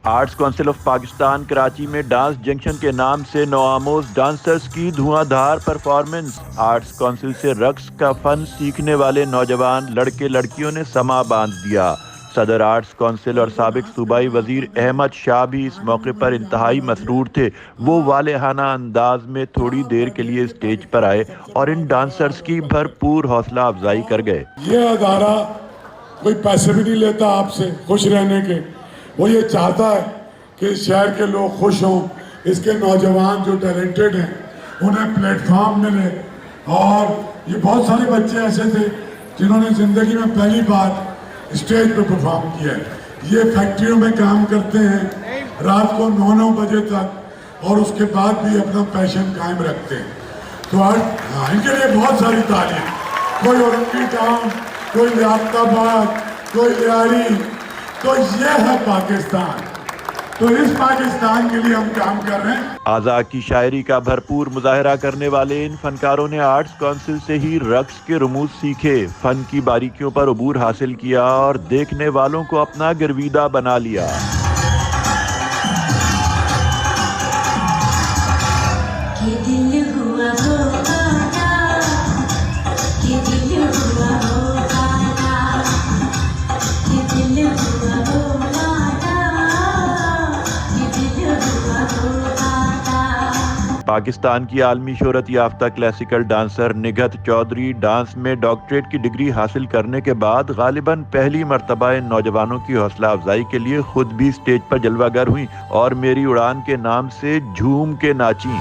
Arts council of Pakistan Karachi में dance junction के नाम से नौआमोज डांसर्स की धुआंधार परफॉर्मेंस। आर्ट्स काउंसिल से रक्स का फन सीखने वाले नौजवान लड़के लड़कियों ने समा बांध दिया। सदर आर्ट्स काउंसिल और साबिक सूबाई वजीर अहमद शाह भी इस मौके पर इंतहाई मसरूर थे। वो वालेहाना अंदाज में थोड़ी देर के लिए स्टेज पर आए और इन डांसर्स की भरपूर हौसला अफजाई कर गए। ये अदारा कोई पैसे भी नहीं लेता आपसे खुश रहने के, वो ये चाहता है कि शहर के लोग खुश हों, इसके नौजवान जो टैलेंटेड हैं उन्हें प्लेटफॉर्म मिले। और ये बहुत सारे बच्चे ऐसे थे जिन्होंने ज़िंदगी में पहली बार स्टेज पे परफॉर्म किया है। ये फैक्ट्रियों में काम करते हैं रात को 9-9 बजे तक और उसके बाद भी अपना पैशन कायम रखते हैं। तो आज इनके लिए बहुत सारी तालीम, कोई औरंगी टाउन, कोई लियाकताबाद, कोई लियारी, तो ये है पाकिस्तान। तो इस पाकिस्तान के लिए हम काम कर रहे हैं। आज़ा की शायरी का भरपूर मुजाहरा करने वाले इन फनकारों ने आर्ट्स काउंसिल से ही रक्स के रुमूज सीखे, फन की बारीकियों पर अबूर हासिल किया और देखने वालों को अपना गिरवीदा बना लिया। पाकिस्तान की आलमी शोहरत याफ्ता क्लासिकल डांसर निघत चौधरी डांस में डॉक्टरेट की डिग्री हासिल करने के बाद गालिबन पहली मर्तबा इन नौजवानों की हौसला अफजाई के लिए खुद भी स्टेज पर जलवागर हुई और मेरी उड़ान के नाम से झूम के नाची।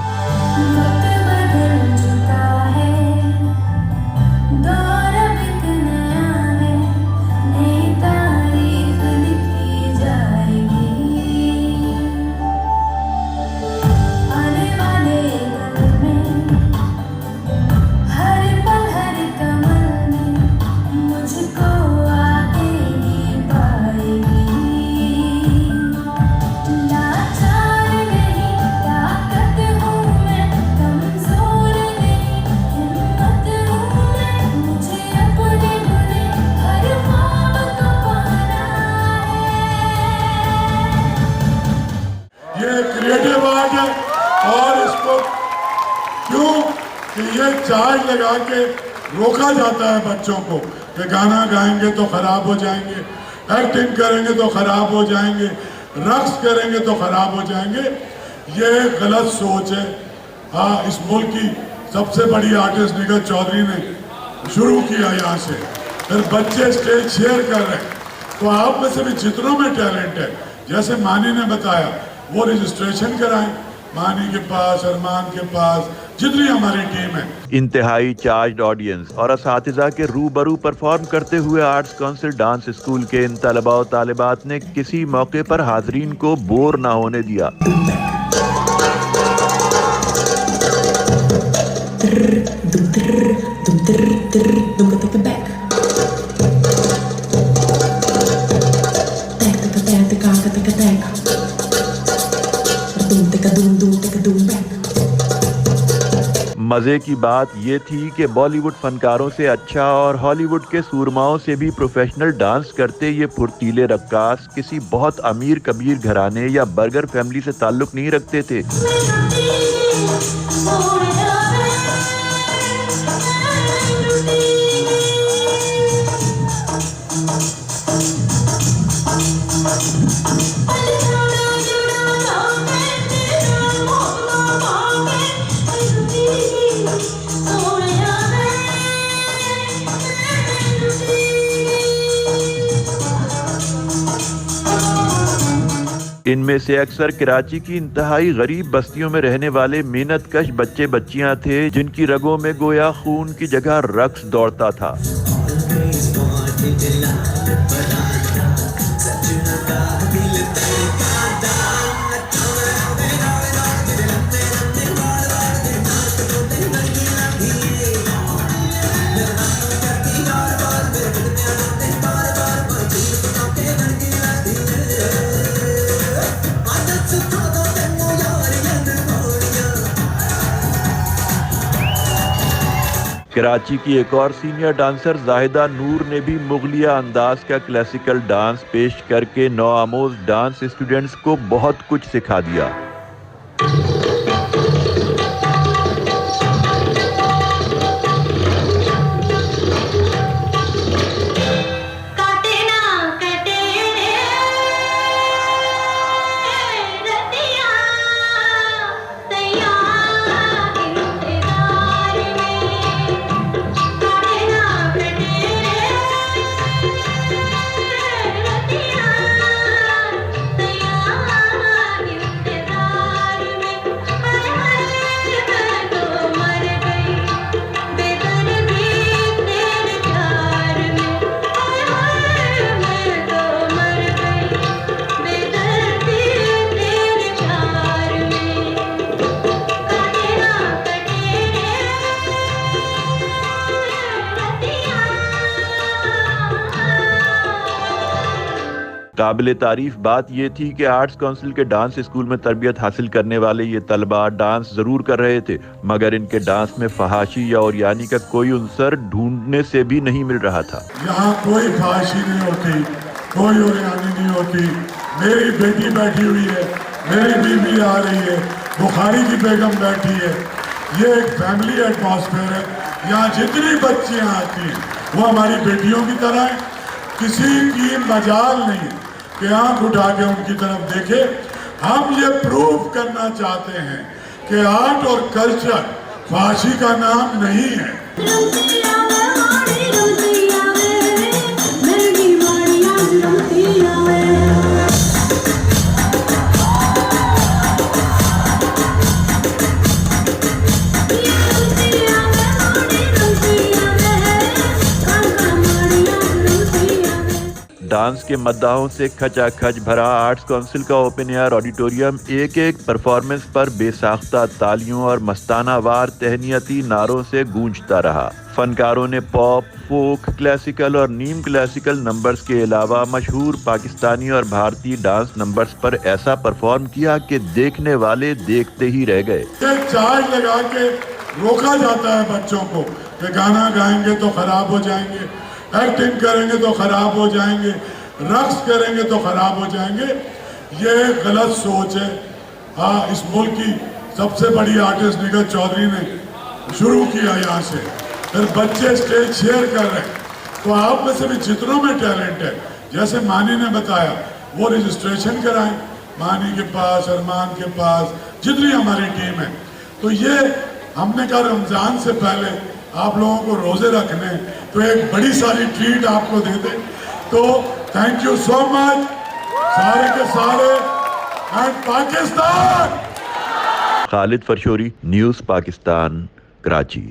क्रिएटिव आर्ट है और इसको क्यों कि ये चार्ज लगा के रोका जाता है बच्चों को कि गाना गाएंगे तो खराब हो जाएंगे, एक्टिंग करेंगे तो खराब हो जाएंगे, रक्स करेंगे तो खराब हो जाएंगे। ये गलत सोच है। हाँ, इस मुल्क की सबसे बड़ी आर्टिस्ट निघत चौधरी ने शुरू किया यहाँ से, फिर बच्चे स्टेज शेयर कर रहे हैं। तो आप में से भी जितनों में टैलेंट है, जैसे मानी ने बताया, वो रजिस्ट्रेशन कराएं मानी के पास, अरमान के पास, जितनी हमारी टीम है। इंतहाई चार्ज्ड ऑडियंस और असातिज़ा के रूबरू परफॉर्म करते हुए आर्ट्स काउंसिल डांस स्कूल के इन तलबा और तालिबात ने किसी मौके पर हाजरीन को बोर ना होने दिया। मजे की बात ये थी कि बॉलीवुड फनकारों से अच्छा और हॉलीवुड के सूरमाओं से भी प्रोफेशनल डांस करते ये फुर्तीले रक्कास किसी बहुत अमीर कबीर घराने या बर्गर फैमिली से ताल्लुक नहीं रखते थे। इनमें से अक्सर कराची की इंतहाई गरीब बस्तियों में रहने वाले मेहनतकश बच्चे बच्चियां थे जिनकी रगों में गोया खून की जगह रक्स दौड़ता था। कराची की एक और सीनियर डांसर जाहिदा नूर ने भी मुगलिया अंदाज का क्लासिकल डांस पेश करके नौआमोज डांस स्टूडेंट्स को बहुत कुछ सिखा दिया। काबिल तारीफ बात ये थी कि आर्ट्स काउंसिल के डांस स्कूल में तरबियत हासिल करने वाले ये तलबा डांस जरूर कर रहे थे, मगर इनके डांस में फहाशी या ओरियानी का कोई उनसर ढूंढने से भी नहीं मिल रहा था। यहाँ कोई फहाशी नहीं होती, कोई ओरियानी नहीं होती। मेरी बेटी बैठी हुई है, मेरी बीवी आ रही है, बुखारी की बेगम बैठी है। ये एक फैमिली एटमॉस्फेयर है। यहाँ जितनी बच्चियाँ आती हैं वो हमारी बेटियों की तरह है। किसी की मजाल नहीं कि आंख उठा के उनकी तरफ देखे। हम ये प्रूव करना चाहते हैं कि आर्ट और कल्चर फहाशी का नाम नहीं है। डांस के मद्दाहों से खचाखच भरा आर्ट्स काउंसिल का ओपन एयर ऑडिटोरियम एक एक परफॉर्मेंस पर बेसाख्ता तालियों और मस्ताना वार तहनीती नारों से गूंजता रहा। फनकारों ने पॉप, फोक, क्लासिकल और नीम क्लासिकल नंबर्स के अलावा मशहूर पाकिस्तानी और भारतीय डांस नंबर्स पर ऐसा परफॉर्म किया कि देखने वाले देखते ही रह गए। चार्ज लगा के रोका जाता है बच्चों को कि गाना गाएंगे तो खराब हो जाएंगे, एक्टिंग करेंगे तो खराब हो जाएंगे, रक्स करेंगे तो खराब हो जाएंगे। ये गलत सोच है। हाँ, इस मुल्क की सबसे बड़ी आर्टिस्ट निगत चौधरी ने शुरू किया यहाँ से, फिर बच्चे स्टेज शेयर कर रहे हैं। तो आप में से भी जितनों में टैलेंट है, जैसे मानी ने बताया, वो रजिस्ट्रेशन कराएं मानी के पास, अरमान के पास, जितनी हमारी टीम है। तो ये हमने कहा रमजान से पहले आप लोगों को रोजे रखने, तो एक बड़ी सारी ट्रीट आपको दे दे। तो थैंक यू सो मच सारे के सारे एंड पाकिस्तान। खालिद फरशोरी, न्यूज़ पाकिस्तान, कराची।